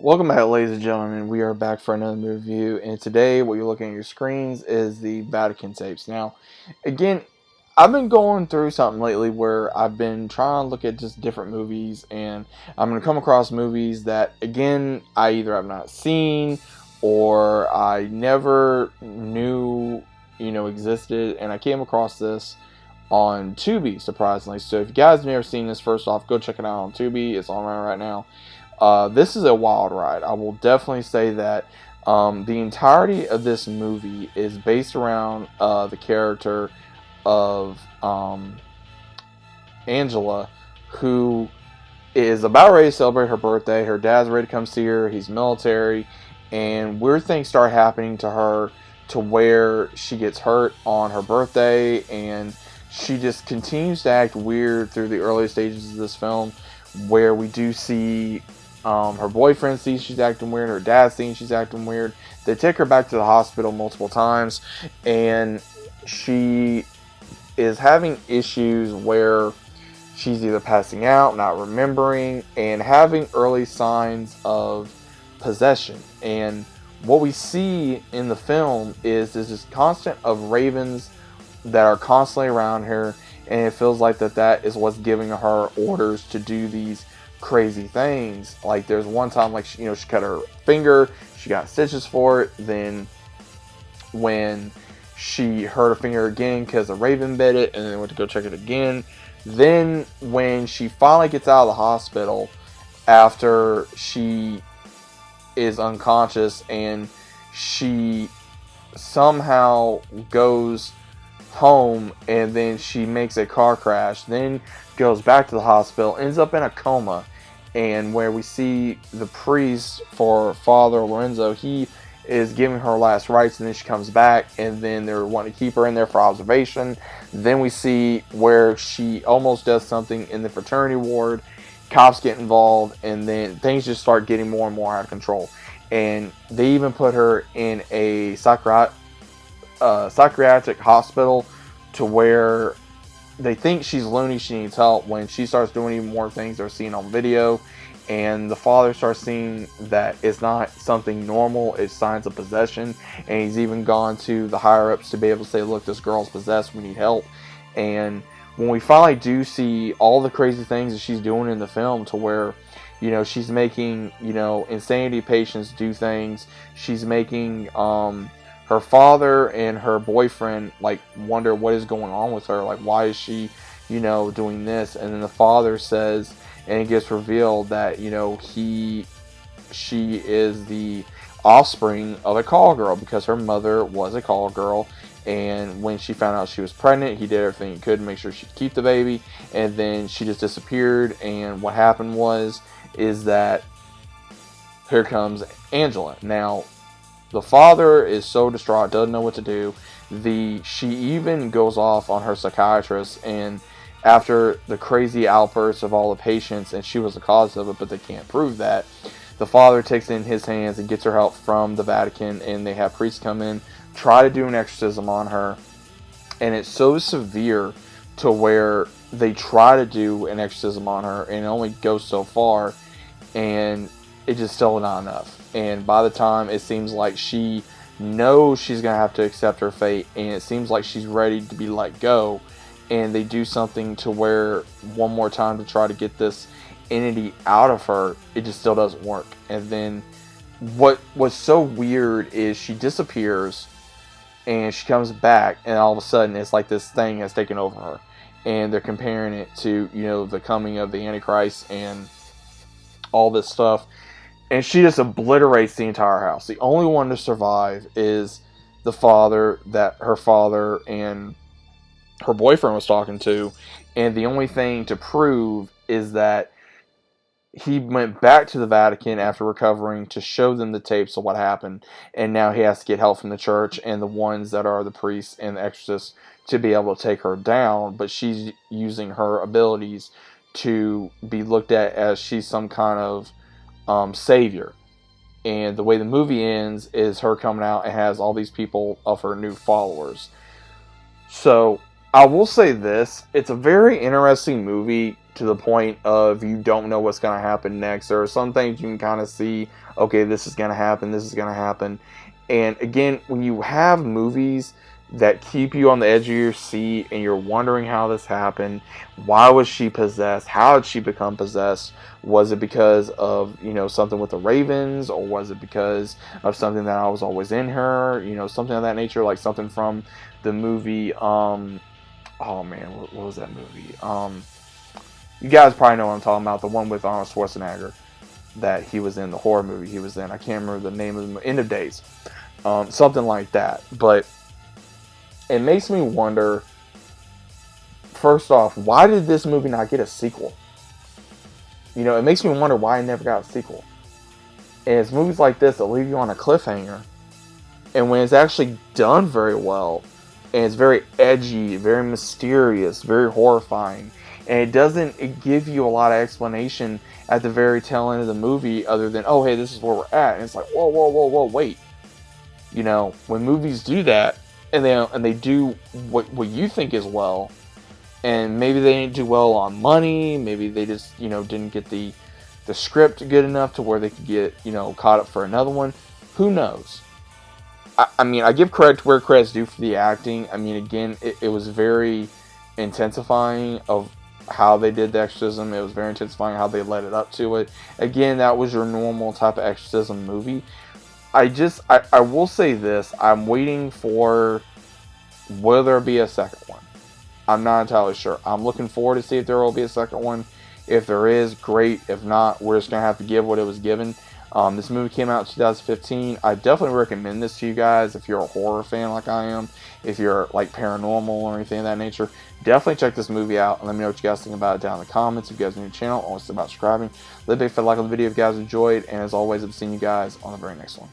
Welcome back, ladies and gentlemen. We are back for another movie review, and today what you're looking at your screens is the Vatican tapes. Now, again, I've been going through something lately where I've been trying to look at just different movies, and I'm going to come across movies that, again, I either have not seen or I never knew, existed, and I came across this on Tubi, surprisingly. So if you guys have never seen this, first off, go check it out on Tubi. It's on right now. This is a wild ride. I will definitely say that. The entirety of this movie is based around the character of Angela, who is about ready to celebrate her birthday. Her dad's ready to come see her. He's military, and weird things start happening to her to where she gets hurt on her birthday, and she just continues to act weird through the early stages of this film, where we do see her boyfriend sees she's acting weird. Her dad sees she's acting weird. They take her back to the hospital multiple times, and she is having issues where she's either passing out, not remembering, and having early signs of possession. And what we see in the film is this constant of ravens that are constantly around her, and it feels like that is what's giving her orders to do these crazy things. Like there's one time, like she cut her finger, she got stitches for it. Then when she hurt her finger again because a raven bit it, and then went to go check it again. Then when she finally gets out of the hospital after she is unconscious, and she somehow goes home, and then she makes a car crash, then goes back to the hospital, ends up in a coma, and where we see the priest for Father Lorenzo, he is giving her last rites, and then she comes back, and then they're wanting to keep her in there for observation. Then we see where she almost does something in the fraternity ward, cops get involved, and then things just start getting more and more out of control. And they even put her in a psychiatric hospital to where they think she's loony, she needs help, when she starts doing even more things they're seeing on video. And the father starts seeing that it's not something normal, it's signs of possession. And he's even gone to the higher ups to be able to say, look, this girl's possessed, we need help. And when we finally do see all the crazy things that she's doing in the film, to where she's making insanity patients do things, she's making her father and her boyfriend wonder what is going on with her, like why is she doing this. And then the father says, and it gets revealed that she is the offspring of a call girl, because her mother was a call girl, and when she found out she was pregnant, he did everything he could to make sure she'd keep the baby, and then she just disappeared. And what happened is that here comes Angela. Now the father is so distraught, doesn't know what to do. She even goes off on her psychiatrist, and after the crazy outbursts of all the patients, and she was the cause of it, but they can't prove that, the father takes it in his hands and gets her help from the Vatican, and they have priests come in, try to do an exorcism on her. And it's so severe to where they try to do an exorcism on her, and it only goes so far, and it just still not enough. And by the time it seems like she knows she's going to have to accept her fate, and it seems like she's ready to be let go, and they do something to where one more time to try to get this entity out of her, it just still doesn't work. And then what was so weird is she disappears, and she comes back, and all of a sudden it's like this thing has taken over her, and they're comparing it to the coming of the Antichrist and all this stuff. And she just obliterates the entire house. The only one to survive is the father that her father and her boyfriend was talking to. And the only thing to prove is that he went back to the Vatican after recovering to show them the tapes of what happened. And now he has to get help from the church and the ones that are the priests and the exorcists to be able to take her down. But she's using her abilities to be looked at as she's some kind of savior. And the way the movie ends is her coming out and has all these people of her new followers. So I will say this: it's a very interesting movie to the point of you don't know what's going to happen next. There are some things you can kind of see. Okay, this is going to happen. This is going to happen. And again, when you have movies that keep you on the edge of your seat and you're wondering how this happened, why was she possessed? How did she become possessed? Was it because of, something with the Ravens, or was it because of something that I was always in her? Something of that nature, like something from the movie. Oh man, what was that movie? You guys probably know what I'm talking about. The one with Arnold Schwarzenegger that he was in, the horror movie he was in. I can't remember the name of the movie. End of Days. Something like that. But it makes me wonder, first off, why did this movie not get a sequel? It makes me wonder why it never got a sequel. And it's movies like this that leave you on a cliffhanger. And when it's actually done very well, and it's very edgy, very mysterious, very horrifying, and it give you a lot of explanation at the very tail end of the movie, other than, oh hey, this is where we're at. And it's like, whoa, whoa, whoa, whoa, wait. When movies do that, and they do what you think is well, and maybe they didn't do well on money, maybe they just didn't get the script good enough to where they could get caught up for another one. Who knows? I mean, I give credit where credit's due for the acting. I mean, again, it was very intensifying of how they did the exorcism. It was very intensifying how they led it up to it. Again, that was your normal type of exorcism movie. I will say this. I'm waiting for, will there be a second one? I'm not entirely sure. I'm looking forward to see if there will be a second one. If there is, great. If not, we're just going to have to give what it was given. This movie came out in 2015. I definitely recommend this to you guys if you're a horror fan like I am. If you're like paranormal or anything of that nature, definitely check this movie out and let me know what you guys think about it down in the comments. If you guys are new to the channel, always think about subscribing. Let a big fat like on the video if you guys enjoyed. And as always, I'll be seeing you guys on the very next one.